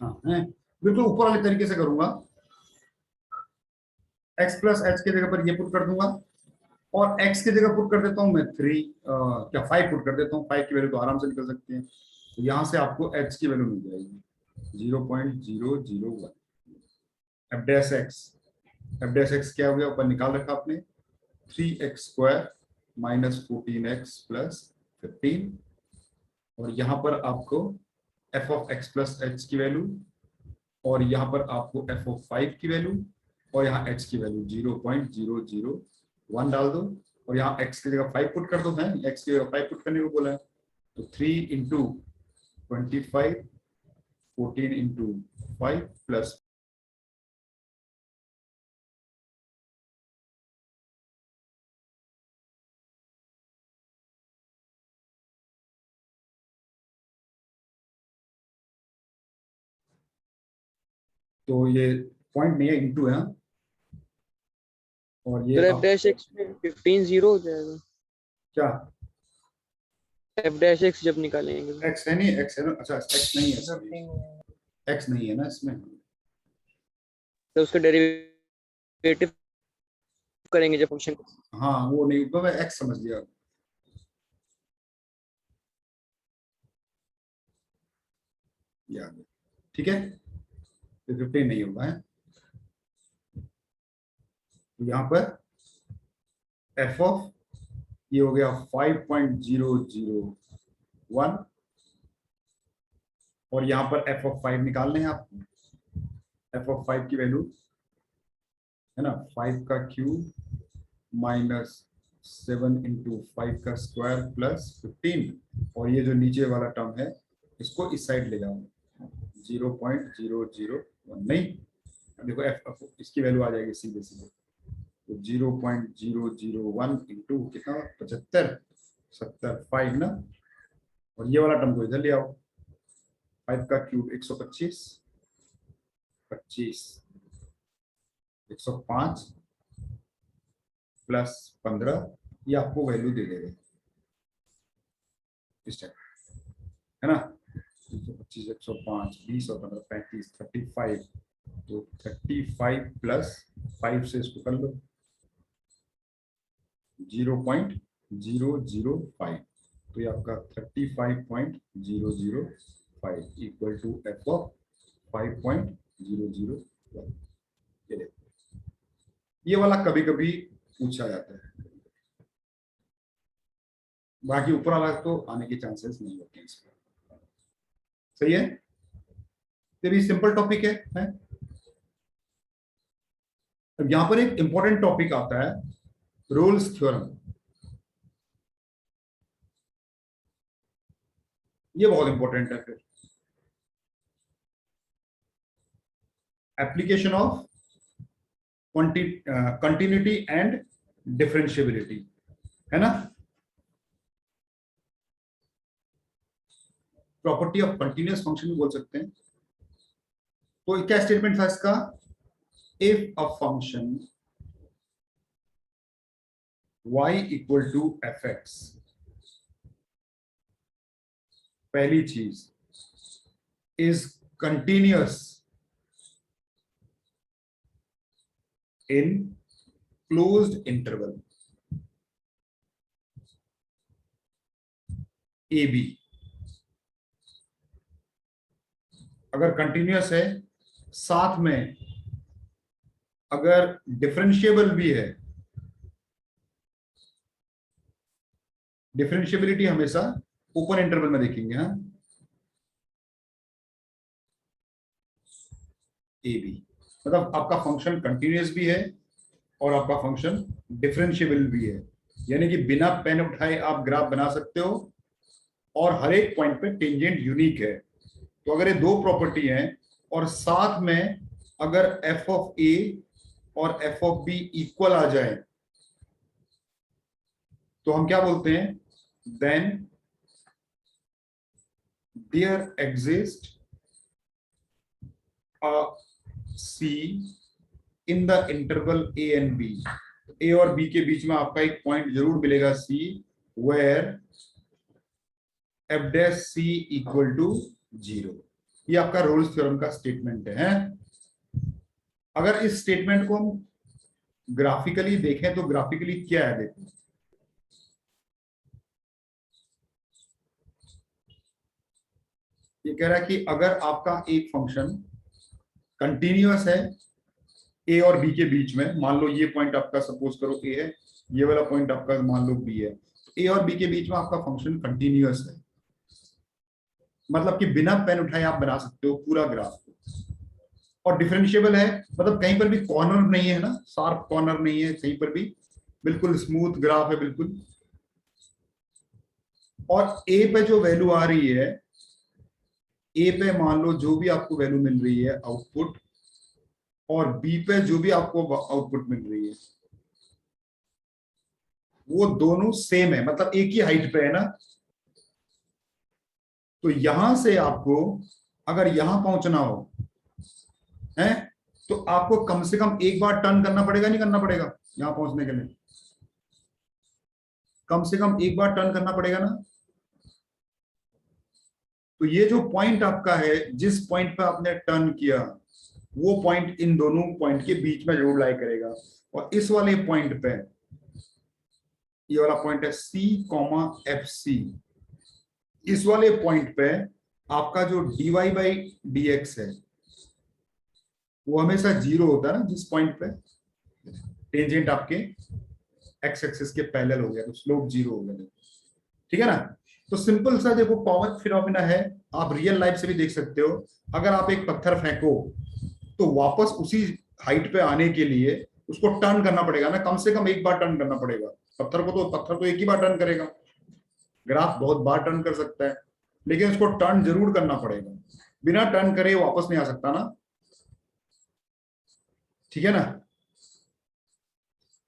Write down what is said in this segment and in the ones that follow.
हाँ है, बिल्कुल ऊपर वाले तरीके से करूंगा। x प्लस एच की जगह पर ये पुट कर दूंगा, और x की जगह पुट कर देता हूं मैं 3, क्या 5 पुट कर देता हूं। 5 की वैल्यू तो आराम से निकल सकती है, तो यहां से आपको h की वैल्यू मिल जाएगी 0.001। F dash x, F dash x क्या हो गया, ऊपर निकाल रखा आपने 3x² माइनस 14x प्लस 15, और यहां पर आपको F of x plus H की वैल्यू, और यहाँ पर आपको एफ ऑफ 5 की वैल्यू, और यहाँ h की वैल्यू 0.001 डाल दो, और यहाँ x की जगह 5 पुट कर दो। है x की जगह 5 पुट करने को बोला है, तो 3 इंटू 25, 14 इंटू 5 प्लस, तो ये पॉइंट नहीं है, इंटू है। और ये तो एफ अब डैश एक्स में 15 0 हो जाएगा। क्या एफ डैश एक्स जब निकालेंगे x है, नहीं x है ना, अच्छा x नहीं है इसमें, x नहीं है ना इसमें। तो उसका डेरिवेटिव करेंगे जब फंक्शन को। हाँ वो नहीं, तो मैं x समझ लिया, याद है, ठीक है, तो 15 नहीं होगा है। तो यहाँ पर एफ ऑफ ये हो गया 5.001, और यहाँ पर एफ ऑफ 5 निकालने हैं आपको। एफ ऑफ 5 की वैल्यू है ना 5 का क्यूब माइनस 7 इंटू 5 का स्क्वायर प्लस 15, और ये जो नीचे वाला टर्म है इसको इस साइड ले जाओ 0.001, नहीं देखो एफ इसकी वैल्यू आ जाएगी सीधे सीधे, तो 0.001 इंटू कितना 75, 70 5 ना, और ये वाला टर्म को इधर ले आओ, 5 का क्यूब 125, 25, 105 प्लस 15, ये आपको वैल्यू दे देगा इस टाइप, है ना। 125, 105, 20 और 15 35, 35, तो 35 प्लस 5 से इसको कर लो 0.005, तो ये आपका 35.005 इक्वल टू एफ ऑफ 5.001। ये देखो, ये वाला कभी कभी पूछा जाता है, बाकी ऊपर वाला तो आने के चांसेस नहीं होते इस पर। सही है, ये भी सिंपल टॉपिक है? अब यहां पर एक इंपॉर्टेंट टॉपिक आता है, रोल्स थ्योरम। ये बहुत इंपॉर्टेंट है फिर, application of continuity and differentiability, है ना। प्रॉपर्टी ऑफ कंटिन्यूअस फंक्शन भी बोल सकते हैं। तो क्या स्टेटमेंट था इसका, if a function y equal to F X, पहली चीज is continuous in closed interval A B, अगर कंटिन्यूअस है साथ में अगर डिफरेंशिएबल भी है, डिफरेंशिएबिलिटी हमेशा ओपन इंटरवल में देखेंगे, हाँ ए बी, मतलब आपका फंक्शन कंटिन्यूअस भी है और आपका फंक्शन डिफरेंशिएबल भी है, यानी कि बिना पेन उठाए आप ग्राफ बना सकते हो, और हर एक पॉइंट पे टेंजेंट यूनिक है। तो अगर ये दो प्रॉपर्टी हैं और साथ में अगर एफ ऑफ ए और एफ ऑफ बी इक्वल आ जाए, तो हम क्या बोलते हैं, then there exist a c in the interval a and b, a और बी के बीच में आपका एक पॉइंट जरूर मिलेगा c, where F dash C equal to 0, ये आपका रोल्स थ्योरम का स्टेटमेंट है। अगर इस स्टेटमेंट को हम ग्राफिकली देखें तो ग्राफिकली क्या है, देखो ये कह रहा है कि अगर आपका एक फंक्शन कंटिन्यूअस है ए और बी के बीच में, मान लो ये पॉइंट आपका सपोज करो ए है, ये वाला पॉइंट आपका मान लो बी है, ए और बी के बीच में आपका फंक्शन कंटिन्यूअस है, मतलब कि बिना पेन उठाए आप बना सकते हो पूरा ग्राफ को, और डिफरेंशिएबल है, मतलब कहीं पर भी कॉर्नर नहीं है ना, शार्प कॉर्नर नहीं है कहीं पर भी, बिल्कुल स्मूथ ग्राफ है बिल्कुल। और ए पे जो वैल्यू आ रही है, ए पे मान लो जो भी आपको वैल्यू मिल रही है आउटपुट, और बी पे जो भी आपको आउटपुट मिल रही है, वो दोनों सेम है, मतलब एक ही हाइट पे है ना। तो यहां से आपको अगर यहां पहुंचना हो है, तो आपको कम से कम एक बार टर्न करना पड़ेगा, नहीं करना पड़ेगा, यहां पहुंचने के लिए कम से कम एक बार टर्न करना पड़ेगा ना। तो ये जो पॉइंट आपका है, जिस पॉइंट पे आपने टर्न किया, वो पॉइंट इन दोनों पॉइंट के बीच में जरूर लाई करेगा। और इस वाले पॉइंट पे, ये वाला पॉइंट है C, एफ सी, इस वाले पॉइंट पे आपका जो dy बाई dx है वो हमेशा जीरो होता है ना, जिस पॉइंट पे टेंजेंट आपके एक्स एक्सिस के पैरेलल हो गया तो स्लोप जीरो हो गया, ठीक है ना। तो सिंपल सा देखो पावर फिनोमिना है, आप रियल लाइफ से भी देख सकते हो। अगर आप एक पत्थर फेंको तो वापस उसी हाइट पे आने के लिए उसको टर्न करना पड़ेगा ना, कम से कम एक बार टर्न करना पड़ेगा। पत्थर तो एक ही बार टर्न करेगा, ग्राफ बहुत बार टर्न कर सकता है, लेकिन उसको टर्न जरूर करना पड़ेगा, बिना टर्न करे वापस नहीं आ सकता ना, ठीक है ना।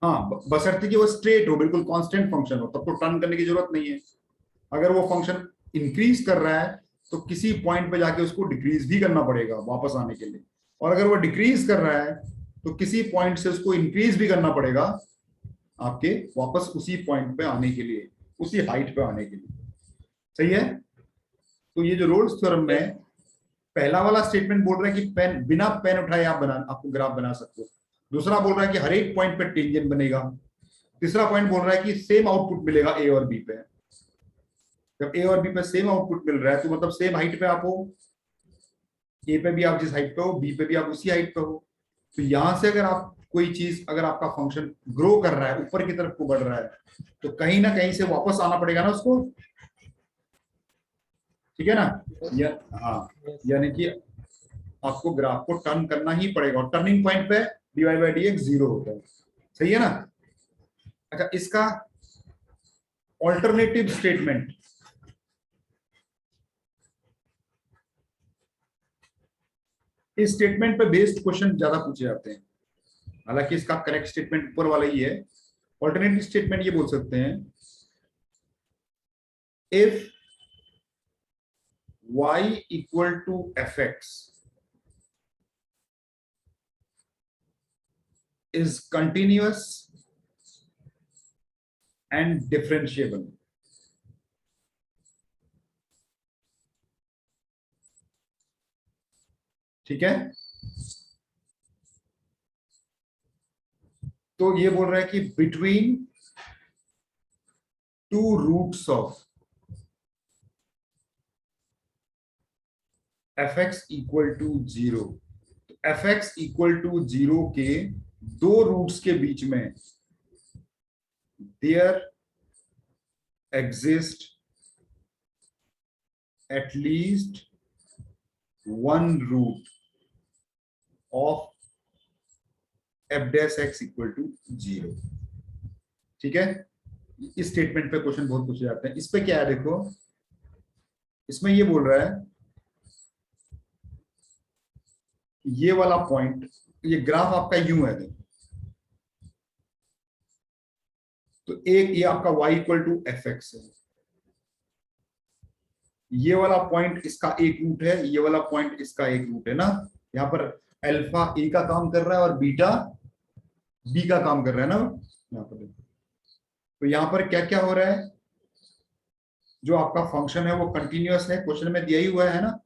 हाँ, बशर्ते कि वो स्ट्रेट हो, बिल्कुल कांस्टेंट फंक्शन हो, तब तो टर्न करने की जरूरत नहीं है। अगर वो फंक्शन इंक्रीज कर रहा है तो किसी पॉइंट पे जाके उसको डिक्रीज भी करना पड़ेगा वापस आने के लिए, और अगर वो डिक्रीज कर रहा है तो किसी पॉइंट से उसको इंक्रीज भी करना पड़ेगा आपके वापस उसी पॉइंट पे आने के लिए, उसी हाइट पे आने के लिए, सही है। तो ये जो रोल्स थ्योरम में पहला वाला स्टेटमेंट बोल रहा है कि पेन बिना पेन उठाए आप आपको ग्राफ बना सकते हो। दूसरा बोल रहा है कि हर एक पॉइंट पे टेंजेंट बनेगा। तीसरा पॉइंट बोल रहा है कि सेम आउटपुट मिलेगा ए और बी पे। जब ए और बी पे सेम आउटपुट मिल रहा है तो मतलब सेम हाइट पे आप हो, ए पे भी आप जिस हाइट पे हो, बी पे भी आप उसी हाइट पे हो। तो यहां से अगर आप कोई चीज, अगर आपका फंक्शन ग्रो कर रहा है, ऊपर की तरफ को बढ़ रहा है, तो कहीं ना कहीं से वापस आना पड़ेगा ना उसको, ठीक है ना। या हाँ, यानी कि आपको ग्राफ को टर्न करना ही पड़ेगा, और टर्निंग पॉइंट पे dy बाई dx जीरो होता है, सही है ना। अच्छा, इसका ऑल्टरनेटिव स्टेटमेंट, इस स्टेटमेंट पे बेस्ड क्वेश्चन ज्यादा पूछे जाते हैं, हालांकि इसका करेक्ट स्टेटमेंट ऊपर वाला ही है। ऑल्टरनेटिव स्टेटमेंट ये बोल सकते हैं, if y equal to fx is continuous and differentiable, ठीक है। तो ये बोल रहा है कि between two roots of fx equal to zero, fx equal to zero के दो रूट्स के बीच में there exist at least one root of f dash x equal to zero, ठीक है। इस स्टेटमेंट पे क्वेश्चन बहुत पूछे जाते हैं। इस पे क्या है देखो, इसमें ये बोल रहा है ये वाला पॉइंट, ये ग्राफ आपका यूं है देखो, तो एक ये आपका y equal to F X है, ये वाला पॉइंट इसका एक रूट है, ये वाला पॉइंट इसका एक रूट है ना। यहाँ पर अल्फा ए का काम कर रहा है और बीटा बी का काम कर रहा है ना, यहाँ पर। तो यहाँ पर क्या क्या हो रहा है, जो आपका फंक्शन है वो कंटिन्यूअस है, क्वेश्चन में दिया ही हुआ है ना,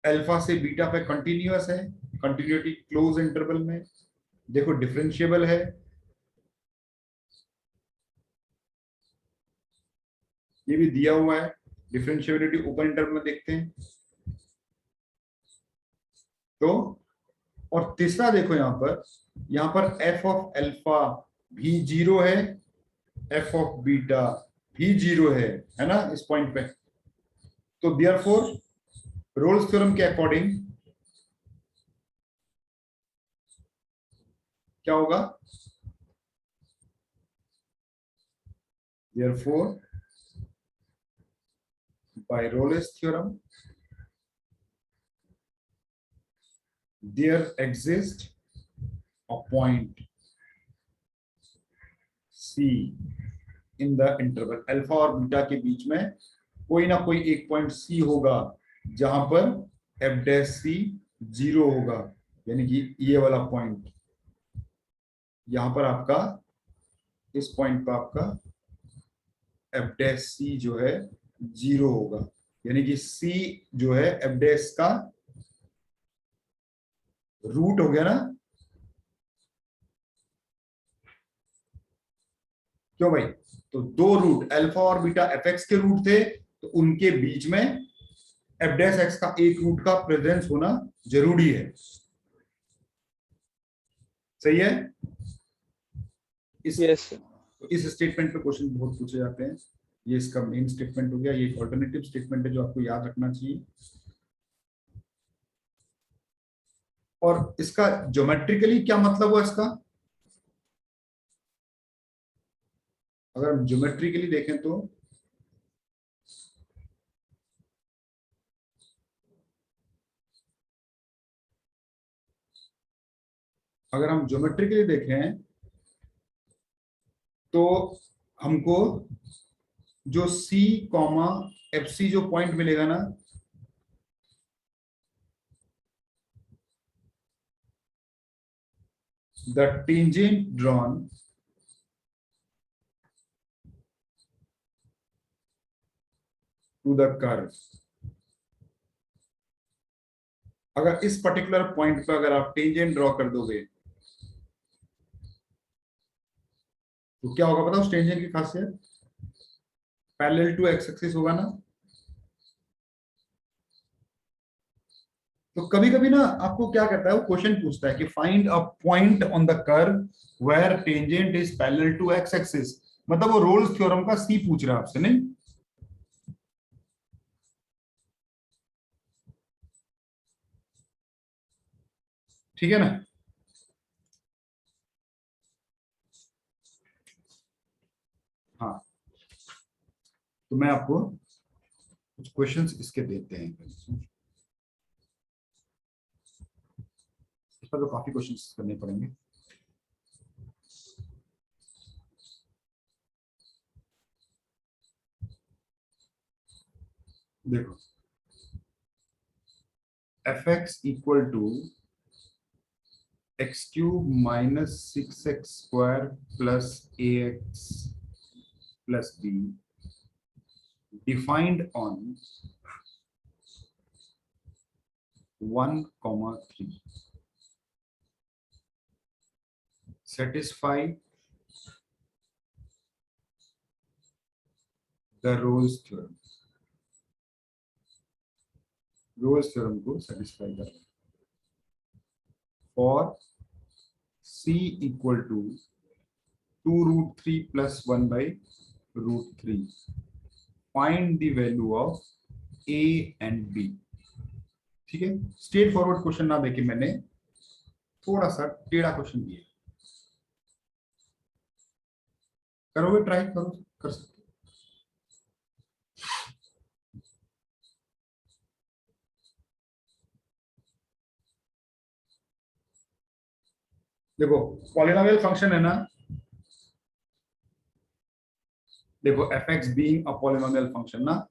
अल्फा से बीटा पे कंटिन्यूअस है, कंटिन्यूटी क्लोज इंटरवल में। देखो डिफरेंशिएबल है, ये भी दिया हुआ है, डिफरेंशिएबिलिटी ओपन इंटरवल में देखते हैं। तो और तीसरा देखो यहां पर एफ ऑफ अल्फा भी जीरो है, एफ ऑफ बीटा भी जीरो है ना इस पॉइंट पे। तो देयरफॉर रोल्स थ्योरम के अकॉर्डिंग क्या होगा, therefore by Rolle's theorem there exists a point C in the interval alpha और बीटा के बीच में कोई ना कोई एक पॉइंट C होगा जहां पर f डैश C जीरो होगा, यानी कि ये वाला पॉइंट यहां पर आपका, इस पॉइंट पर आपका f डैश C जो है जीरो होगा, यानी कि C जो है f डैश का रूट हो गया ना। क्यों भाई, तो दो रूट अल्फा और बीटा एफ एक्स के रूट थे, तो उनके बीच में एफ डैश एक्स का एक रूट का प्रेजेंस होना जरूरी है। सही है। यस इस स्टेटमेंट पे क्वेश्चन बहुत पूछे जाते हैं। ये इसका मेन स्टेटमेंट हो गया, ये एक ऑल्टरनेटिव स्टेटमेंट है जो आपको याद रखना चाहिए। और इसका ज्योमेट्रिकली क्या मतलब हुआ इसका, अगर हम ज्योमेट्रिकली देखें तो अगर हम ज्योमेट्रिकली देखें तो हमको जो C कॉमा एफ सी जो पॉइंट मिलेगा ना, the tangent drawn to the curve, अगर इस पर्टिकुलर पॉइंट पर अगर आप टेंजेंट ड्रॉ कर दोगे तो क्या होगा बताओ, टेंजेंट की खासियत पैरेलल टू एक्स एक्सिस होगा ना। तो कभी कभी ना आपको क्या कहता है, वो क्वेश्चन पूछता है कि find a point on the curve where tangent is parallel to X axis, मतलब वो रोल्स थ्योरम का सी पूछ रहा है आपसे, नहीं। ठीक है ना। हाँ, तो मैं आपको कुछ क्वेश्चंस इसके देते हैं, इस पर तो काफी क्वेश्चंस करने पड़ेंगे। देखो F x equal to X cube minus 6x square plus A X plus B defined on 1,3 satisfy the Rolle's theorem, Rolle's theorem को satisfy कर for C equal to 2 root 3 plus 1 by root 3, find the value of A and B। ठीक है, straight forward question ना देके मैंने थोड़ा सा टेढ़ा क्वेश्चन दिया, करोगे ट्राई करो, कर सकते। देखो पॉलिनोमियल फंक्शन है ना, देखो F x being a polynomial function ना,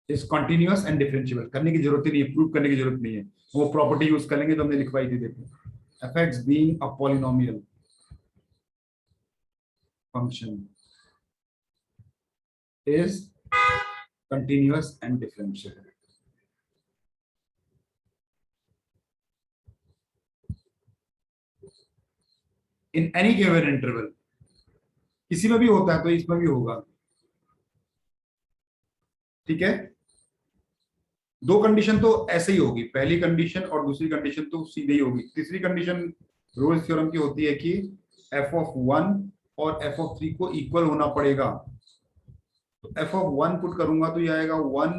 इज कंटिन्यूअस एंड डिफरेंशिएबल, करने की जरूरत ही नहीं है, प्रूव करने की जरूरत नहीं है, वो प्रॉपर्टी यूज कर लेंगे तो हमने लिखवाई थी। देखो F x being a polynomial function is continuous and differential. In any given interval, किसी में भी होता है तो इसमें भी होगा। ठीक है, दो कंडीशन तो ऐसे ही होगी, पहली कंडीशन और दूसरी कंडीशन तो सीधे ही होगी। तीसरी कंडीशन रोल्स थ्योरम की होती है कि f(1) और f(3) को इक्वल होना पड़ेगा। तो f(1) पुट करूंगा तो ये आएगा 1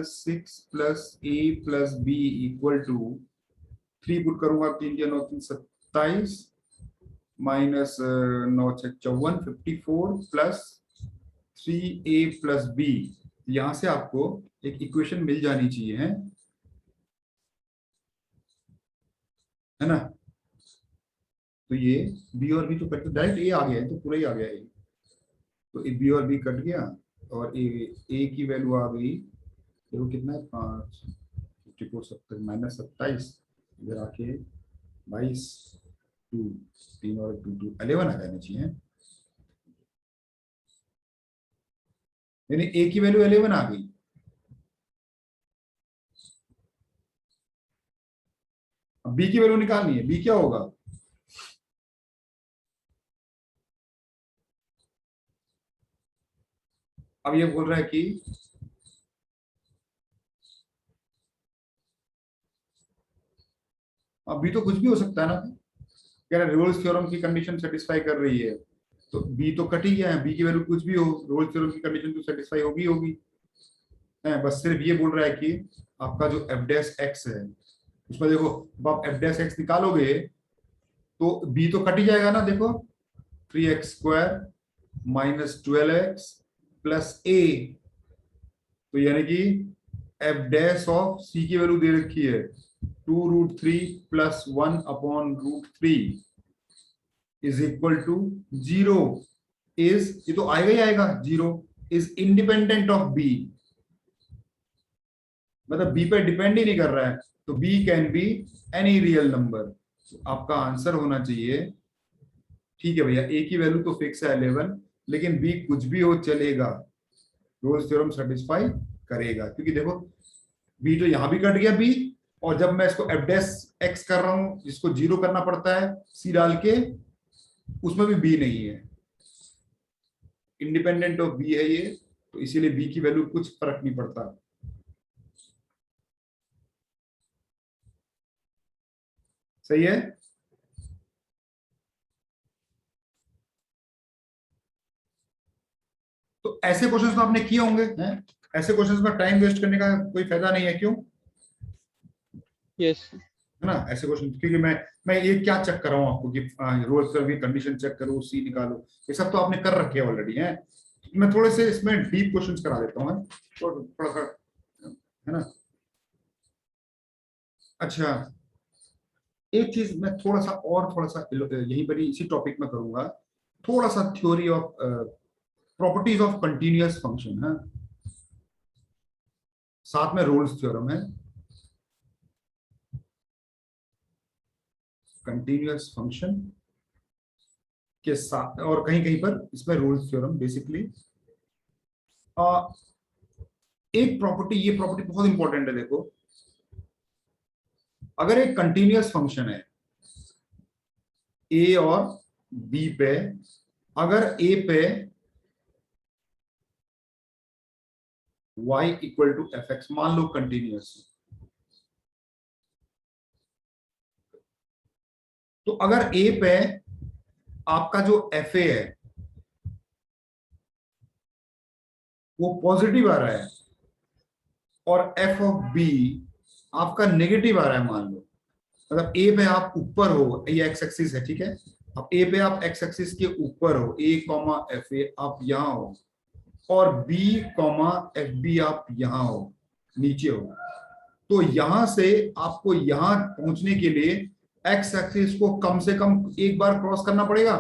- 6 + a + b = 3 पुट करूंगा, 3 × 9 = 27 माइनस 9 × 6 = 54 54 प्लस 3a + b। यहां से आपको एक इक्वेशन मिल जानी चाहिए, है ना। तो ये b और b तो कट, डायरेक्ट a आ गया है, तो पूरा ही आ गया है। तो b और b कट गया और a की वैल्यू आ गई, देखो कितना है, 5 54 70 माइनस 27 इधर आके 22 2 3 और 2 2 11 आ जाना चाहिए। यानी a की वैल्यू 11 आ गई। अब b की वैल्यू निकालनी है, b क्या होगा, अब ये बोल रहा है कि अब b तो कुछ भी हो सकता है ना, कह रहा है रोल्स थ्योरम की कंडीशन सेटिस्फाई कर रही है, तो b तो कट ही गया है, b की वैल्यू कुछ भी हो, रोल्स थ्योरम की कंडीशन तो सेटिस्फाई होगी होगी है। बस सिर्फ ये बोल रहा है कि आपका जो f' है उसमें देखो, अब आप f' निकालोगे तो b तो कट ही जाएगा ना, देखो 3x² - 12x + a, तो यानी कि f' की वैल्यू दे रखी है 2√3 + 1/√3 = 0। इज, ये तो आएगा ही आएगा, 0 इज इंडिपेंडेंट ऑफ b, मतलब b पर डिपेंड ही नहीं कर रहा है, तो b can be any real number. आपका आंसर होना चाहिए, ठीक है भैया, a की वैल्यू तो फिक्स है 11, लेकिन b कुछ भी हो चलेगा, रोल्स थ्योरम सेटिस्फाई करेगा, क्योंकि देखो b तो यहां भी कट गया b, और जब मैं इसको f' कर रहा हूं जिसको 0 करना पड़ता है c डाल के, उसमें भी b नहीं है, इंडिपेंडेंट ऑफ b है ये, तो इसीलिए b की वैल्यू कुछ फर्क नहीं पड़ता। सही है। तो ऐसे क्वेश्चंस तो आपने किए होंगे, हैं, ऐसे क्वेश्चंस में टाइम वेस्ट करने का कोई फायदा नहीं है, क्यों, यस। है ना। ऐसे क्वेश्चन, क्योंकि मैं ये क्या चेक कर रहा हूँ आपको कि रोल्स थ्योरम की कंडीशन चेक करो, सी निकालो, ये सब तो आपने कर रखे हैं ऑलरेडी है। मैं थोड़े से इसमें डीप क्वेश्चंस करा देता हूँ, थोड़ा सा, है ना। अच्छा, एक चीज मैं थोड़ा सा यहीं पर ही इसी टॉपिक में करूंगा, थोड़ा सा theory of properties of continuous function है, साथ में रोल्स थ्योरम है। कंटिन्यूअस फंक्शन के साथ और कहीं कहीं पर इसमें रोल्स थ्योरम बेसिकली, एक प्रॉपर्टी, ये प्रॉपर्टी बहुत इंपॉर्टेंट है, देखो अगर एक कंटिन्यूअस फंक्शन है ए और बी पे, अगर ए पे y = fx मान लो कंटिन्यूअस, तो अगर ए पे आपका जो fa है वो पॉजिटिव आ रहा है और f(b) आपका नेगेटिव आ रहा है, मान लो मतलब ए पे आप ऊपर हो, ये एक्स एक्सिस है, ठीक है, अब ए पे आप एक्स एक्सिस के ऊपर हो, a, fa आप यहां हो, और b, fb आप यहां हो, नीचे हो, तो यहां से आपको यहां पहुंचने के लिए एक्स एक्सिस को कम से कम एक बार क्रॉस करना पड़ेगा।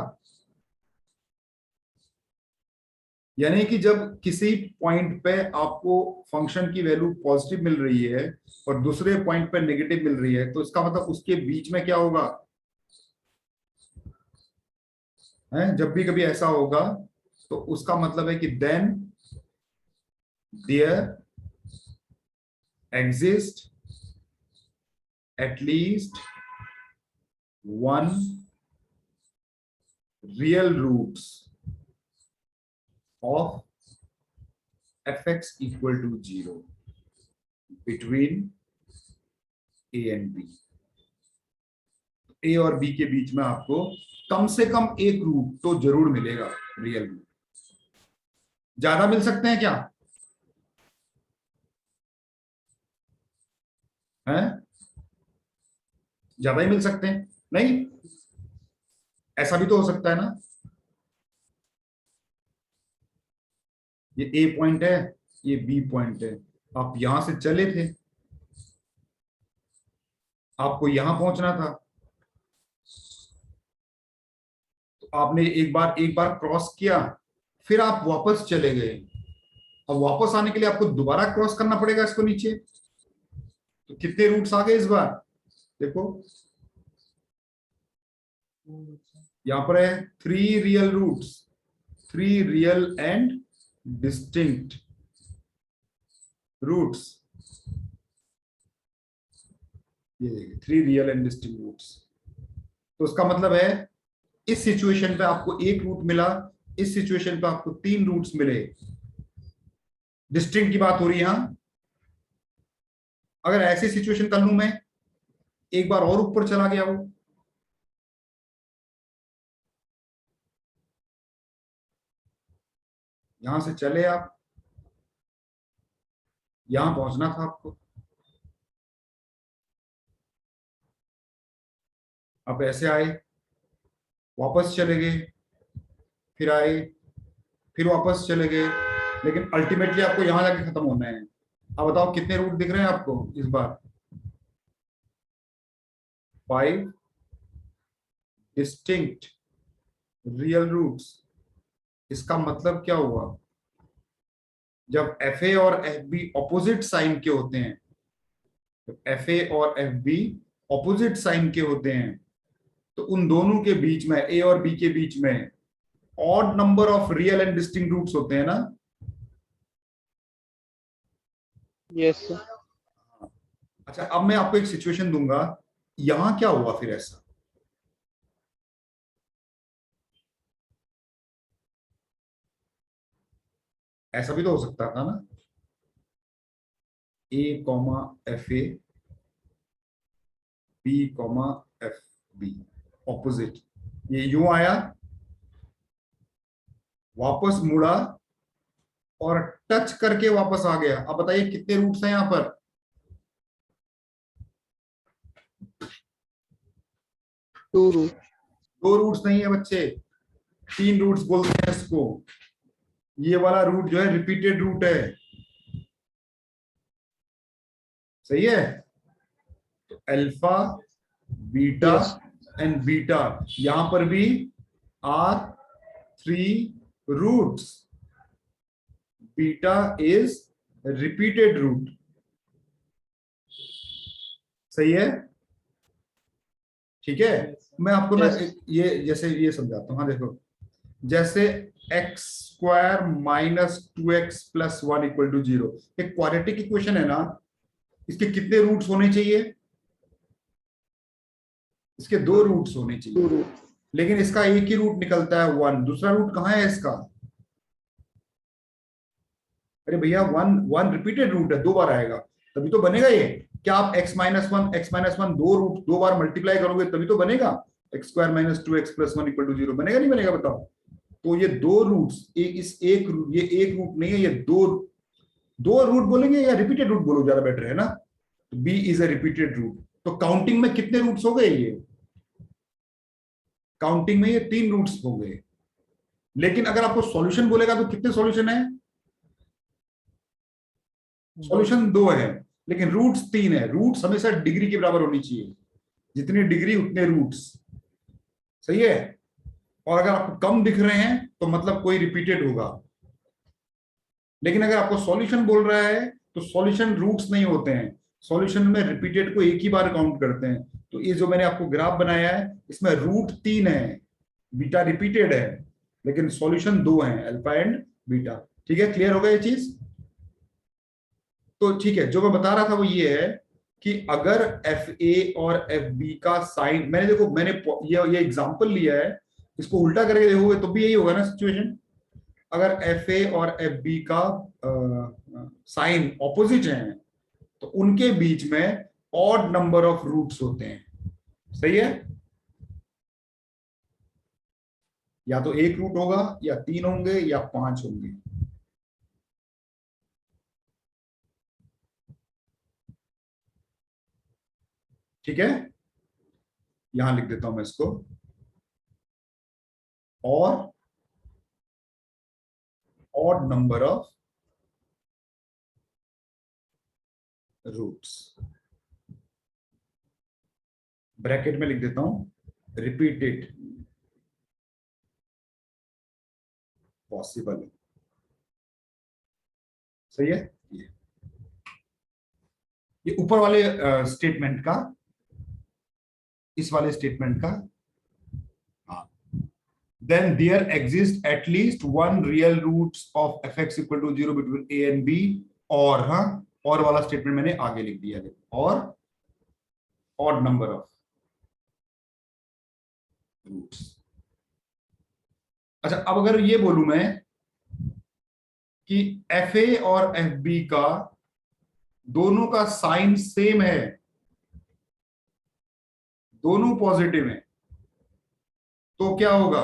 यानी कि जब किसी पॉइंट पे आपको फंक्शन की वैल्यू पॉजिटिव मिल रही है और दूसरे पॉइंट पे नेगेटिव मिल रही है, तो इसका मतलब उसके बीच में क्या होगा, है जब भी कभी ऐसा होगा तो उसका मतलब है कि then there exist at least one real roots of fx equal to 0 between a and b. ए और बी के बीच में आपको कम से कम एक रूट तो जरूर मिलेगा, रियल रूट। ज्यादा मिल सकते हैं क्या? हैं? ज्यादा ही मिल सकते हैं? नहीं, ऐसा भी तो हो सकता है ना, ये ए पॉइंट है, ये बी पॉइंट है, आप यहां से चले थे, आपको यहां पहुंचना था, तो आपने एक बार क्रॉस किया, फिर आप वापस चले गए। अब वापस आने के लिए आपको दोबारा क्रॉस करना पड़ेगा इसको नीचे। तो कितने रूट्स आ गए इस बार? देखो यहां पर है 3 real roots, 3 real and distinct roots. ये देखिए 3 रियल एंड डिस्टिंक्ट रूट्स। तो उसका मतलब है इस सिचुएशन पे आपको एक रूट मिला, इस सिचुएशन पे आपको 3 रूट्स मिले। डिस्टिंक्ट की बात हो रही है यहां। अगर ऐसी सिचुएशन कर लूं मैं, एक बार और ऊपर चला गया वो, यहां से चले आप, यहां पहुंचना था आपको, आप ऐसे आए, वापस चले गए, फिर आए, फिर वापस चले गए, लेकिन अल्टीमेटली आपको यहां जाके खत्म होना है। अब बताओ कितने रूट दिख रहे हैं आपको इस बार? 5 डिस्टिंक्ट रियल रूट्स। इसका मतलब क्या हुआ? जब एफ ए और एफ बी ऑपोजिट साइन के होते हैं, जब एफ ए और एफ बी ऑपोजिट साइन के होते हैं, तो उन दोनों के बीच में, ए और बी के बीच में odd number of real and distinct roots होते हैं ना? Yes sir. अच्छा, अब मैं आपको एक सिचुएशन दूंगा, यहां क्या हुआ फिर ऐसा? ऐसा भी तो हो सकता था ना, a comma f a, b comma f b opposite, ये यूं आया, वापस मुड़ा और टच करके वापस आ गया। अब बताइए कितने रूट्स हैं यहां पर? 2 रूट। 2 रूट्स नहीं है बच्चे, 3 रूट्स बोलते हैं इसको। ये वाला रूट जो है रिपीटेड रूट है, सही है? तो अल्फा, बीटा एंड बीटा, यहां पर भी are 3 roots. Beta is repeated root, सही है? ठीक है, मैं आपको ना ये जैसे ये समझाता हूं। हाँ देखो, जैसे X square minus 2x plus 1 equal to 0 एक क्वाड्रेटिक इक्वेशन है ना, इसके कितने रूट्स होने चाहिए? इसके 2 रूट्स होने चाहिए, लेकिन इसका एक ही रूट निकलता है 1। दूसरा रूट कहाँ है इसका? अरे भैया 1 रिपीटेड रूट है, 2 बार आएगा तभी तो बनेगा ये। क्या आप x-1 2 रूट 2 बार मल्टीप्लाई करोगे तभी तो बनेगा? X square minus 2x plus 1 equal to 0 बनेगा नहीं बनेगा बताओ? तो ये 2 रूट्स, ये एक रूट नहीं है, ये दो रूट बोलेंगे या रिपीटेड रूट बोलो ज्यादा बेटर है ना? तो B is a repeated root. तो काउंटिंग में कितने रूट्स हो गए? ये काउंटिंग में ये 3 रूट्स हो गए। लेकिन अगर आपको सॉल्यूशन बोलेगा तो कितने सॉल्यूशन है? सॉल्यूशन 2 है, लेकिन रूट्स 3 है। रूट्स हमेशा डिग्री के बराबर होनी चाहिए, जितनी डिग्री उतने रूट्स, सही है? और अगर आपको कम दिख रहे हैं तो मतलब कोई रिपीटेड होगा। लेकिन अगर आपको सॉल्यूशन बोल रहा है तो सॉल्यूशन रूट्स नहीं होते हैं, सॉल्यूशन में रिपीटेड को एक ही बार काउंट करते हैं। तो ये जो मैंने आपको ग्राफ बनाया है इसमें रूट 3 है, बीटा रिपीटेड है, लेकिन सॉल्यूशन 2 है, अल्फा एंड बीटा। ठीक है, क्लियर हो गया ये चीज? तो ठीक है, जो मैं बता रहा था वो ये है कि अगर एफ ए और एफ बी का साइन, मैंने देखो मैंने ये एग्जांपल लिया है, इसको उल्टा करके देखोगे तो भी यही होगा ना सिचुएशन। अगर एफ ए और एफ बी का साइन ऑपोजिट है तो उनके बीच में ऑड नंबर ऑफ रूट्स होते हैं, सही है। या तो एक रूट होगा या तीन होंगे या पांच होंगे। ठीक है, यहां लिख देता हूं मैं इसको, और odd number of roots, bracket में लिख देता हूं रिपीटेड पॉसिबल, सही है। ये ऊपर वाले स्टेटमेंट का, इस वाले स्टेटमेंट का, हाँ, then there exists at least one real roots of fx equal to 0 between a and b, और हाँ, और वाला स्टेटमेंट मैंने आगे लिख दिया है, और odd number of roots। अच्छा, अब अगर ये बोलूं मैं कि एफ ए और एफ बी का दोनों का साइन सेम है, दोनों पॉजिटिव हैं, तो क्या होगा?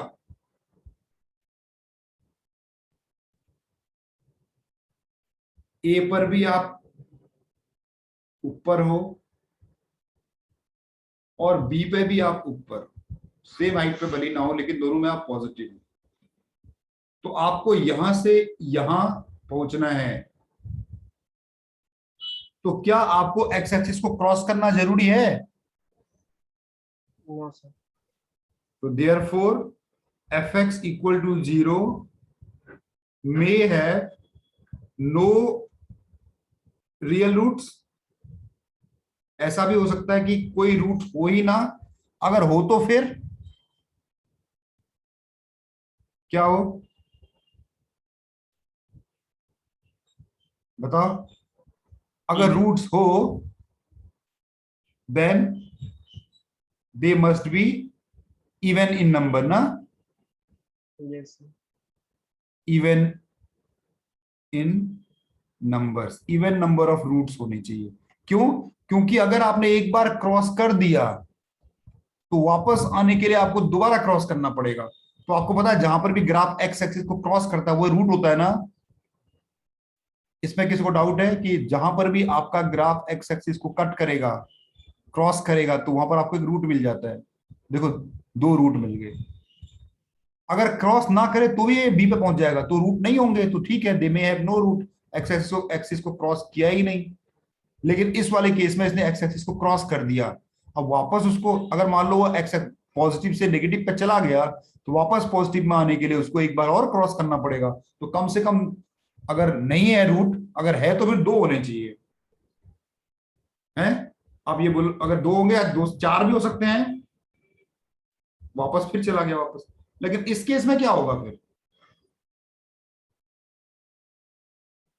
ए पर भी आप ऊपर हो और बी पे भी आप ऊपर, सेम हाइट पे भले ना हो लेकिन दोनों में आप पॉजिटिव हो, तो आपको यहां से यहां पहुंचना है, तो क्या आपको एक्स एक्सिस को क्रॉस करना जरूरी है? No sir. तो therefore f x equal to 0 may have no real roots. ऐसा भी हो सकता है कि कोई रूट हो ही ना, अगर हो तो फिर क्या हो, बताओ। अगर रूट्स हो then they must be even in number ना, yes sir. Even in numbers, even number of roots होनी चाहिए। क्यों? क्योंकि अगर आपने एक बार क्रॉस कर दिया तो वापस आने के लिए आपको दोबारा क्रॉस करना पड़ेगा। तो आपको पता है जहां पर भी ग्राफ एक्स एक्सिस को क्रॉस करता है वो रूट होता है ना। इसमें किसी को डाउट है कि जहां पर भी आपका ग्राफ एक्स एक्सिस को कट करेगा, क्रॉस करेगा, तो वहां पर आपको एक रूट मिल जाता है। देखो, दो रूट मिल गए। अगर क्रॉस ना करे तो भी ये बी पे पहुंच जाएगा, तो रूट नहीं होंगे तो ठीक है, they may have no root, x axis को क्रॉस किया ही नहीं। लेकिन इस वाले केस में इसने एक्स एक्सिस को क्रॉस कर दिया। अब वापस उसको, अगर मान लो वो एक्स पॉजिटिव से नेगेटिव पे चला गया, तो वापस पॉजिटिव में आने के लिए उसको एक बार और क्रॉस करना पड़ेगा। तो कम से कम, अगर नहीं है रूट, अगर है तो फिर दो होने चाहिए हैं। अब ये बोलो, अगर दो होंगे या दो चार भी हो सकते हैं, वापस फिर चला गया वापस। लेकिन इस केस में क्या होगा फिर?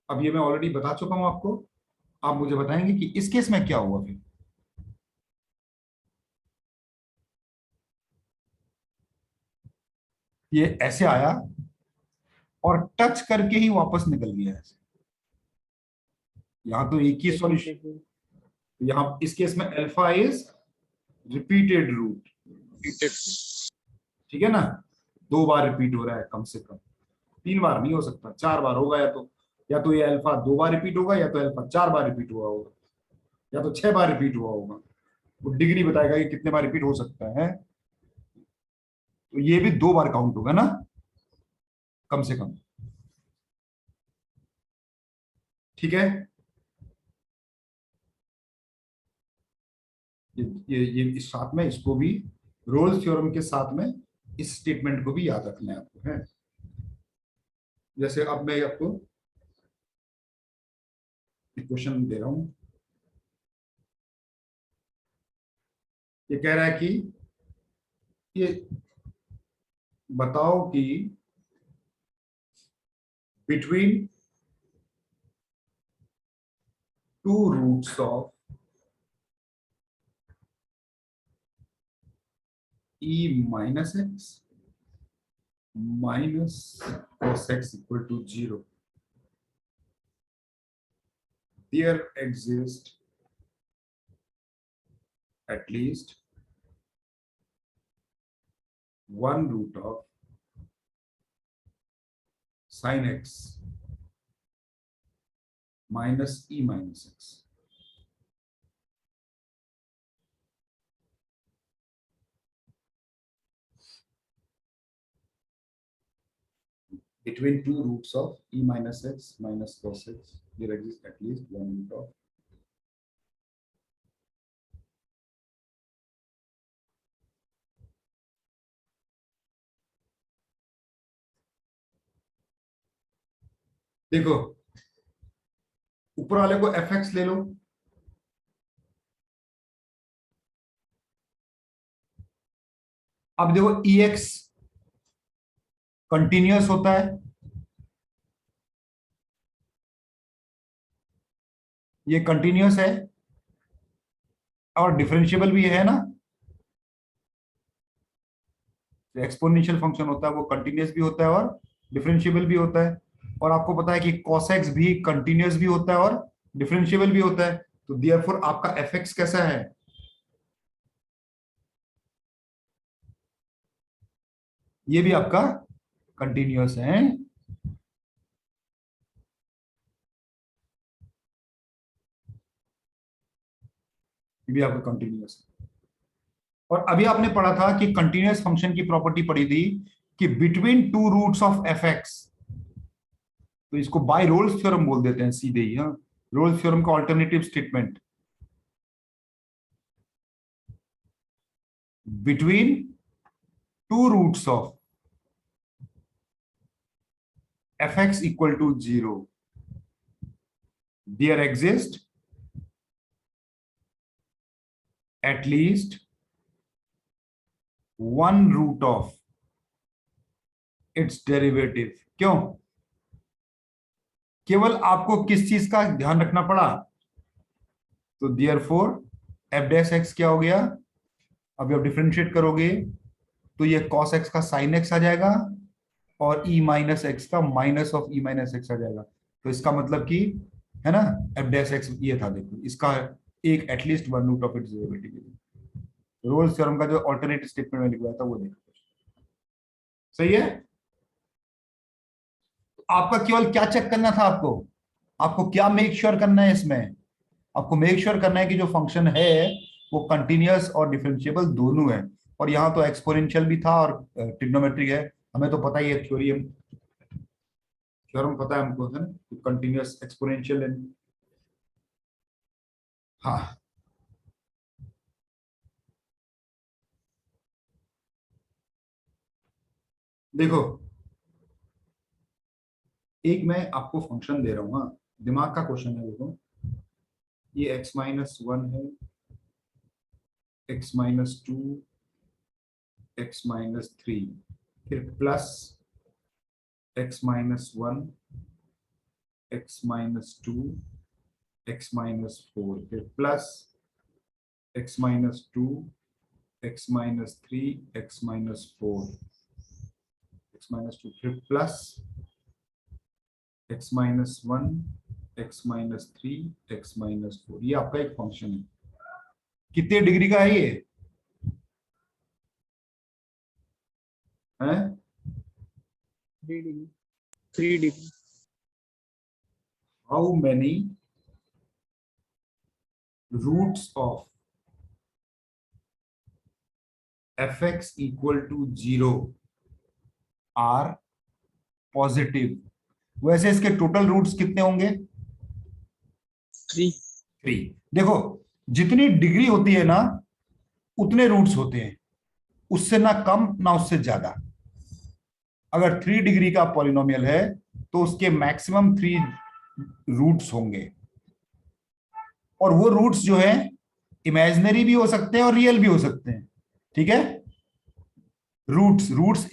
अब ये मैं ऑलरेडी बता चुका हूं आपको, आप मुझे बताएंगे कि इस केस में क्या हुआ फिर। ये ऐसे आया और टच करके ही वापस निकल गया ऐसे। यहां तो एक ही सॉल्यूशन, देखिए। यहां इस केस में अल्फा इज रिपीटेड रूट, ठीक है ना। दो बार रिपीट हो रहा है कम से कम, तीन बार नहीं हो सकता, चार बार होगा। या तो ये अल्फा दो बार रिपीट होगा, या तो अल्फा चार बार रिपीट हुआ होगा, या तो छह बार रिपीट हुआ होगा। वो डिग्री बताएगा कि कितने बार रिपीट हो सकता है। तो ये भी दो बार काउंट होगा ना, कम से कम, ठीक है। ये इस साथ में इसको भी, रोल्स थ्योरम के साथ में इस स्टेटमेंट को भी याद रखना है आपको, है। जैसे अब मैं आपको क्वेश्चन दे रहा हूं, ये कह रहा है कि ये बताओ कि between 2 roots of e minus x minus cos x equal to 0. There exists at least one root of sin x minus e minus x. Between 2 roots of e minus x minus cos x, there exists at least one root of देखो ऊपर वाले को fx ले लो, अब देखो ex continuous होता है, ये कंटिन्यूअस है और डिफरेंशिएबल भी है ना, एक्सपोनेंशियल फंक्शन होता है वो कंटिन्यूअस भी होता है और डिफरेंशिएबल भी होता है, और आपको पता है कि cos x भी कंटिन्यूअस भी होता है और डिफरेंशिएबल भी होता है, तो देयरफॉर आपका fx कैसा है, ये भी आपका कंटिन्यूअस है। ये भी आपका कंटिन्यूअस है। और अभी आपने पढ़ा था कि कंटिन्यूअस फंक्शन की प्रॉपर्टी पढ़ी थी कि बिटवीन 2 रूट्स ऑफ fx, तो इसको बाय रोल्स थ्योरम बोल देते हैं सीधे ही, हाँ, रोल्स थ्योरम का alternative statement, between 2 roots of fx equal to 0 there exists at least one root of its derivative। क्यों, केवल आपको किस चीज का ध्यान रखना पड़ा, तो देयरफॉर f डैश x क्या हो गया, अभी आप डिफरेंशिएट करोगे तो ये cos x का sin x आ जाएगा और e माइनस एक्स का minus of e minus x आ जाएगा, तो इसका मतलब कि है ना f डैश x ये था, देखो इसका एक at least one root of its derivative, Rolle's theorem का जो अल्टरनेटिव स्टेटमेंट में लिखवाया था वो देखो, सही है। आपका केवल क्या चेक करना था, आपको क्या मेक श्योर करना है इसमें, आपको मेक श्योर करना है कि जो फंक्शन है वो कंटिन्यूअस और डिफरेंशिएबल दोनों है, और यहां तो एक्सपोनेंशियल भी था और ट्रिग्नोमेट्रिक है, हमें तो पता ही है, थ्योरम पता है हमको, है ना, कंटिन्यूअस एक्सपोनेंशियल एंड, हाँ देखो एक मैं आपको फंक्शन दे रहा हूं, हाँ दिमाग का क्वेश्चन है, देखो ये x माइनस 1 है, x माइनस 2, x माइनस 3, फिर plus x minus 1, x minus 2, x minus 4, फिर plus x minus 2, x minus 3, x minus 4, x minus 2, फिर plus x minus 1, x minus 3, x minus 4, ये आपका एक फंक्शन है, कितने डिग्री का है ये है, 3 degree. How many roots of fx equal to 0 are positive, वैसे इसके टोटल रूट्स कितने होंगे, 3। देखो जितनी डिग्री होती है ना उतने रूट्स होते हैं, उससे ना कम ना उससे ज्यादा, अगर 3 डिग्री का पॉलिनोमियल है तो उसके मैक्सिमम 3 रूट्स होंगे, और वो रूट्स जो है इमेजिनरी भी हो सकते हैं और रियल भी हो सकते हैं, ठीक है। रूट्स रूट्स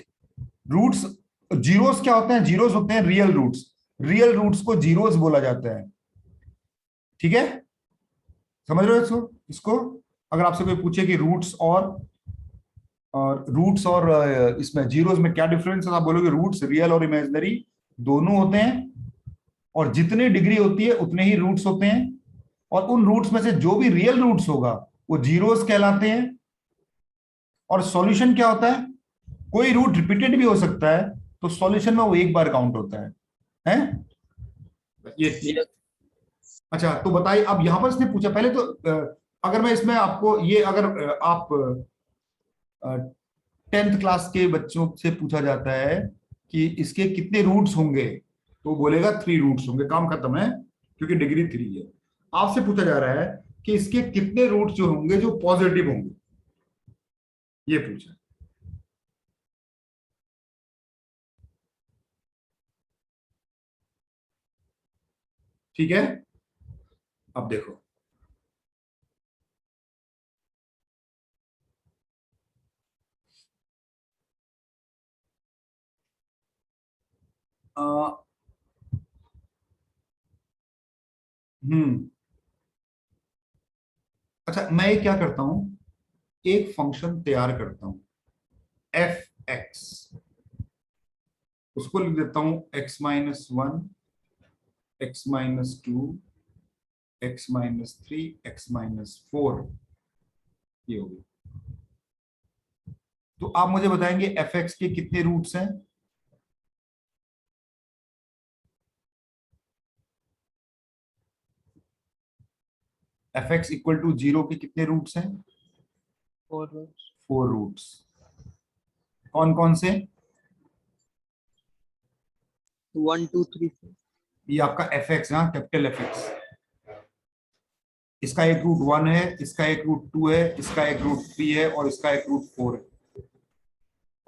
रूट्स जीरोस क्या होते हैं, जीरोस होते हैं रियल रूट्स, रियल रूट्स को जीरोस बोला जाता है, ठीक है, समझ रहे हो इसको अगर आपसे कोई पूछे कि रूट्स और इसमें जीरोस में क्या डिफरेंस है, आप बोलोगे रूट्स रियल और इमेजिनरी दोनों होते हैं, और जितनी डिग्री होती है उतने ही रूट्स होते हैं, और उन रूट्स में से जो भी रियल रूट्स होगा वो जीरोस कहलाते हैं। और सॉल्यूशन क्या होता है, कोई रूट रिपीटेड भी हो सकता है, तो सॉल्यूशन में वो एक बार काउंट होता है? ये Yes. अच्छा, तो बताइए अब यहां पर इसने पूछा पहले तो अगर मैं इसमें आपको ये अगर आप 10th क्लास के बच्चों से पूछा जाता है कि इसके कितने रूट्स होंगे, तो बोलेगा 3 रूट्स होंगे, काम खत्म है, क्योंकि डिग्री 3 है। आपसे पूछा जा रहा है कि इसके कितने रूट्स जो होंगे जो पॉजिटिव होंगे, ये पूछा। ठीक है, अब देखो आ, हम्म अच्छा, मैं ये क्या करता हूं, एक फंक्शन तैयार करता हूं एफ एक्स, उसको लिख देता हूं x-1, x-2, x-3, x-4, ये हो गई। तो आप मुझे बताएंगे एफ एक्स के कितने रूट्स हैं? एफ एक्स इक्वल टू 0 के कितने रूट्स हैं? 4 rows. 4 रूट्स। कौन कौन से? 1 2 3 4. ये आपका एफ एक्स, हाँ, कैपिटल एफ एक्स, इसका एक रूट 1 है, इसका एक रूट 2 है, इसका एक रूट 3 है, और इसका एक रूट 4 है।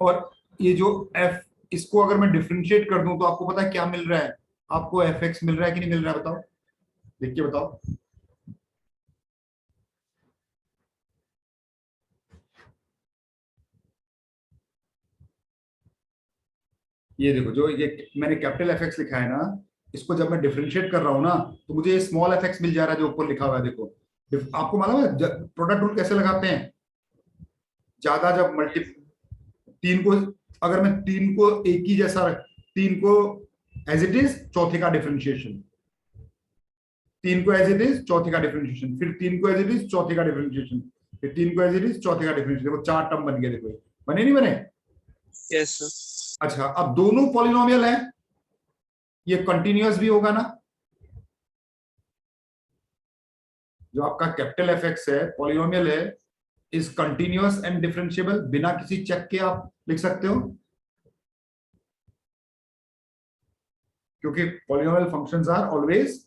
और ये जो एफ, इसको अगर मैं डिफरेंशिएट कर दूं तो आपको पता है क्या मिल रहा है? आपको एफ एक्स मिल रहा है कि नहीं मिल रहा है, बताओ, देख के बताओ। ये देखो, जो ये मैंने कैपिटल एफ एक्स लिखा है ना, इसको जब मैं डिफरेंशिएट कर रहा हूं ना, तो मुझे स्मॉल एफ एक्स मिल जा रहा है जो ऊपर लिखा हुआ है, देखो। आपको मालूम है प्रोडक्ट रूल कैसे लगाते हैं? ज्यादा जब मल्टी Yes. तीन को, अगर मैं तीन को एक ही जैसा तीन को एज इट इज, चौथे का डिफरेंशिएशन, तीन को एज इट इज, चौथे का डिफरेंशिएशन, फिर तीन को एज इट इज, चौथे का डिफरेंशिएशन, फिर तीन को एज इट इज, चौथे का डिफरेंशिएशन, देखो 4 टर्म बन गए, देखो बने नहीं बने? Yes, sir. अच्छा, अब दोनों पॉलिनोमियल है, ये कंटिन्यूअस भी होगा ना? जो आपका कैपिटल एफ एक्स है, पॉलिनोमियल है, इज कंटिन्यूअस एंड डिफरेंशिएबल, बिना किसी चेक के आप लिख सकते हो, क्योंकि polynomial functions are always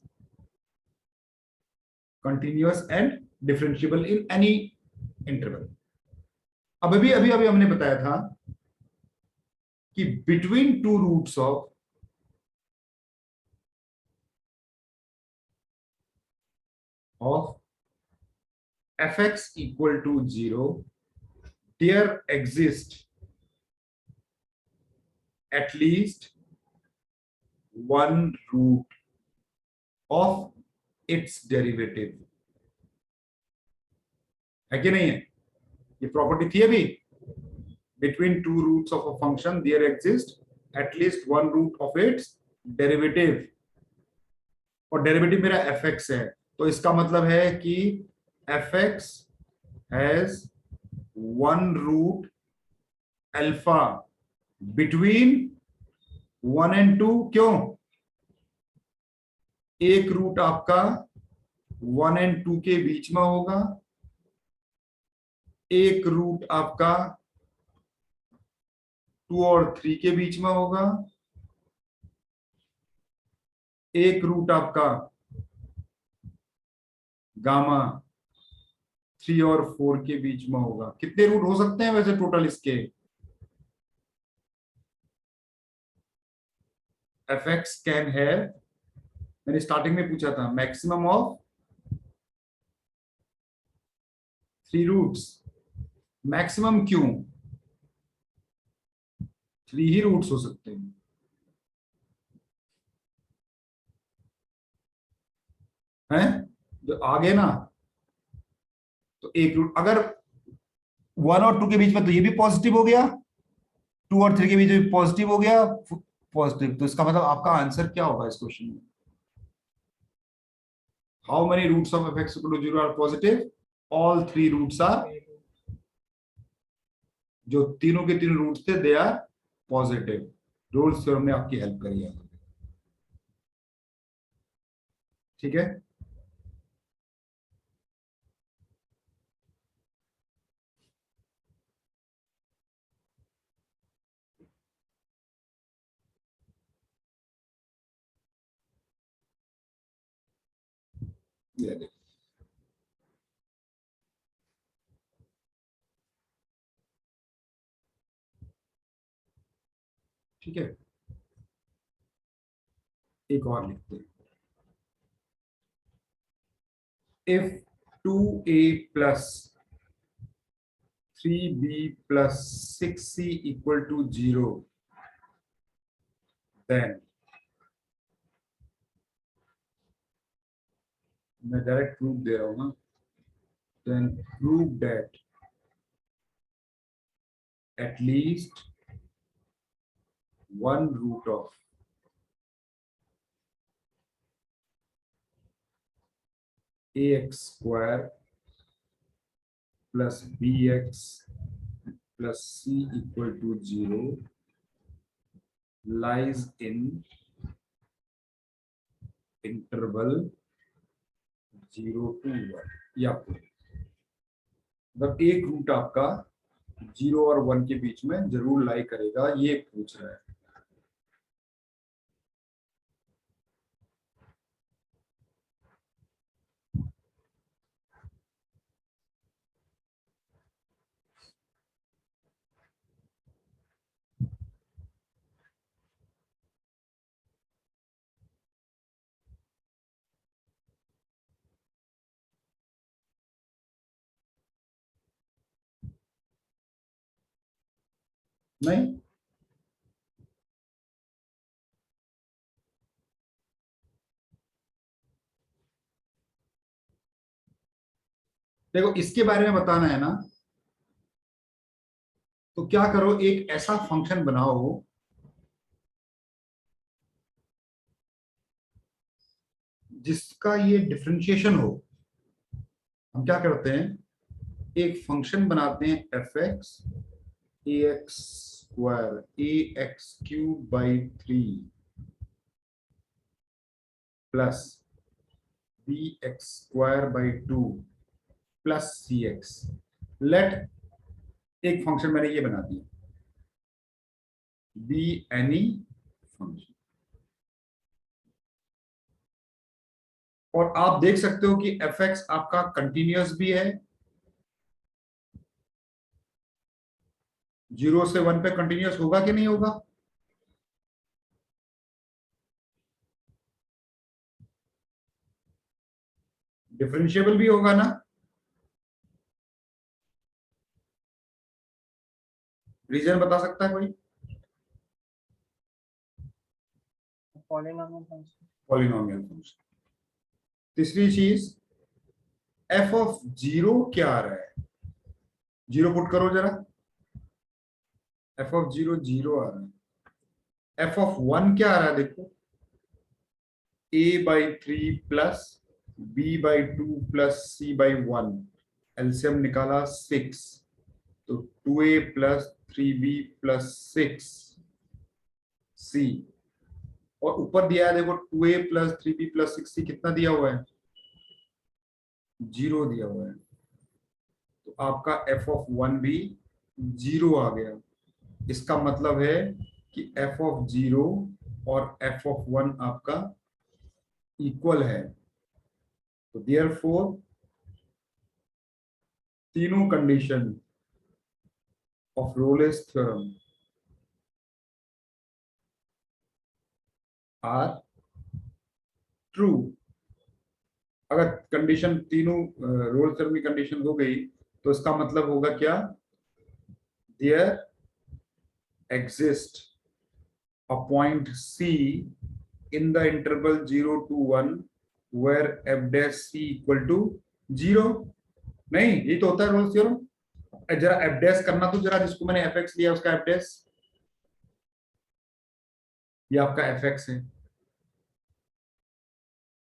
continuous and differentiable in any interval. अब अभी अभी अभी हमने बताया था कि between two roots of fx equal to 0, there exist at least one root of its derivative, है कि नहीं है? ये प्रॉपर्टी थी अभी, between two roots of a function there exists at least one root of its derivative, और derivative मेरा fx है, तो इसका मतलब है कि fx has one root alpha between 1 and 2। क्यों? एक रूट आपका 1 and 2 के बीच में होगा, एक रूट आपका 2 और 3 के बीच में होगा, एक रूट आपका गामा 3 और 4 के बीच में होगा। कितने रूट हो सकते हैं वैसे टोटल इसके? एफ एक्स कैन हैव, मैंने स्टार्टिंग में पूछा था, मैक्सिमम ऑफ 3 रूट्स। मैक्सिमम क्यों? 3 ही रूट्स हो सकते हैं, हैं? जो आगे ना, तो एक रूट अगर 1 और 2 के बीच में, तो ये भी पॉजिटिव हो गया, 2 और 3 के बीच में पॉजिटिव हो गया, पॉजिटिव। तो इसका मतलब आपका आंसर क्या होगा इस क्वेश्चन में? How many roots of F x equal to 0 are positive? All 3 roots are, जो तीनों के तीनों रूट्स थे they are positive. Rolle's theorem ने आपकी हेल्प करी है। ठीक है, ये देखो। ठीक है, एक और लिखते हैं। If 2a plus 3b plus 6c equal to 0, then, मैं डायरेक्ट प्रूफ दे रहा हूं ना, then prove that at least one root of ax square plus bx plus c equal to 0 lies in interval 0 to 1। या मतलब एक root आपका 0 और 1 के बीच में जरूर लाई करेगा, ये पूछ रहा है। नहीं, देखो इसके बारे में बताना है ना, तो क्या करो, एक ऐसा फंक्शन बनाओ जिसका ये डिफरेंशिएशन हो। हम क्या करते हैं, एक फंक्शन बनाते हैं F X A X square A X cube by 3 plus B X square by 2 plus C X. Let, एक फंक्शन मैंने ये बना दिया, बी एनी फंक्शन, और आप देख सकते हो कि एफ एक्स आपका कंटिन्यूअस भी है, 0 से 1 पे कंटिन्यूअस होगा कि नहीं होगा? डिफरेंशिएबल भी होगा ना? रीजन बता सकता है कोई? Polynomial function. Polynomial function. तीसरी चीज, एफ ऑफ 0 क्या आ रहा है? 0 पुट करो जरा, एफ ऑफ 0 0 आ रहा है। एफ ऑफ 1 क्या आ रहा है देखो, a by 3 plus b by 2 plus c by 1, LCM निकाला 6, तो 2a plus 3b plus 6c, और ऊपर दिया है देखो 2a plus 3b plus 6c, कितना दिया हुआ है? 0 दिया हुआ है। तो आपका एफ ऑफ 1 भी 0 आ गया। इसका मतलब है कि एफ ऑफ 0 और एफ ऑफ 1 आपका इक्वल है। तो देयरफॉर तीनों condition of Rolle's theorem are true. अगर कंडीशन तीनों रोल थ्योरम की कंडीशन हो गई, तो इसका मतलब होगा क्या? There exist a point C in the interval 0 to 1 where F dash C equal to 0। नहीं, ये तो होता है रोल्स थ्योरम। जरा एफ डैश करना तो जरा, जिसको मैंने एफ एक्स लिया उसका एफ डैश, ये आपका एफ एक्स है,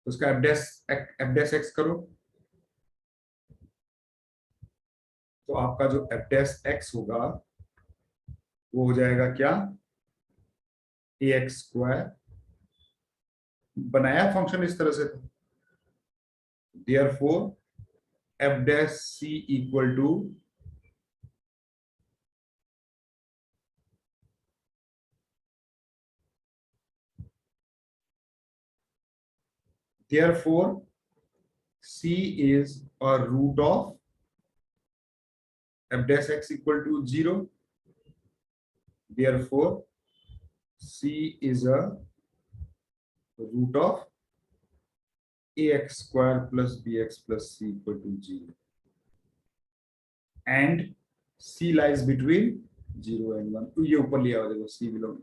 उसका एफ डैश एक्स करो, तो आपका जो एफ डैश एक्स होगा वो हो जाएगा क्या, ए एक्स स्क्वायर। बनाया फंक्शन इस तरह से, तो therefore F dash C equal to therefore c is a root of f dash x equal to 0, therefore c is a root of ax square plus bx plus c equal to 0 and c lies between 0 and 1। तो ये ऊपर लिया हुआ देखो, c belong,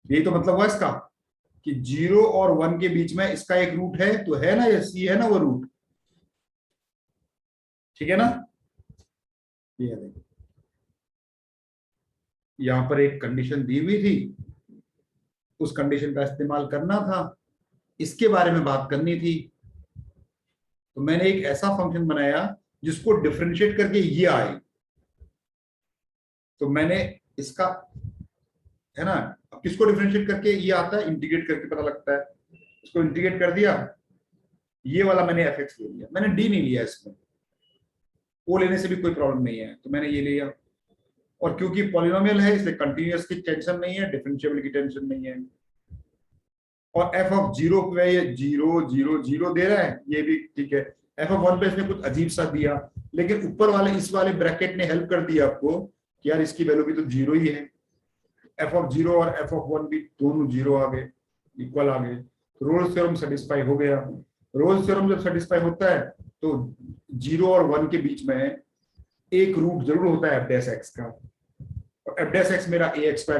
यही तो मतलब हुआ इसका कि 0 और 1 के बीच में इसका एक रूट है, तो है ना, ये c है ना वो रूट, ठीक है ना। ये देखो यहां पर एक कंडीशन दी हुई थी, उस कंडीशन का इस्तेमाल करना था, इसके बारे में बात करनी थी, तो मैंने एक ऐसा फंक्शन बनाया जिसको डिफरेंशिएट करके ये आए, तो मैंने इसका, है ना, अब किसको डिफरेंशिएट करके ये आता है, इंटीग्रेट करके पता लगता है, इसको इंटीग्रेट कर दिया, ये वाला मैंने एफ एक्स ले लिया, मैंने डी नहीं लिया, इसमें ओ लेने से भी कोई प्रॉब्लम नहीं है, तो मैंने ये लिया, और क्योंकि पॉलिनोमियल है इसलिए कंटिन्यूअस की टेंशन नहीं है, डिफरेंशिएबल की टेंशन नहीं है, और एफ ऑफ 0 पे ये 0 0 0 दे रहा है, ये भी ठीक है। एफ ऑफ 1 पे इसने कुछ अजीब सा दिया, लेकिन ऊपर वाले इस वाले ब्रैकेट ने हेल्प कर दिया आपको कि यार इसकी वैल्यू भी तो 0 ही है, एफ ऑफ 0 और एफ ऑफ 1 भी दोनों 0 आ गए, इक्वल आ गए, तो रोल्स थ्योरम सेटिस्फाई हो गया। रोल्स थ्योरम जब सेटिस्फाई होता है तो 0 और 1 के बीच में एक रूट जरूर होता है एफ डैश एक्स का, और एफ डैश एक्स मेरा ए एक्स स्क्वायर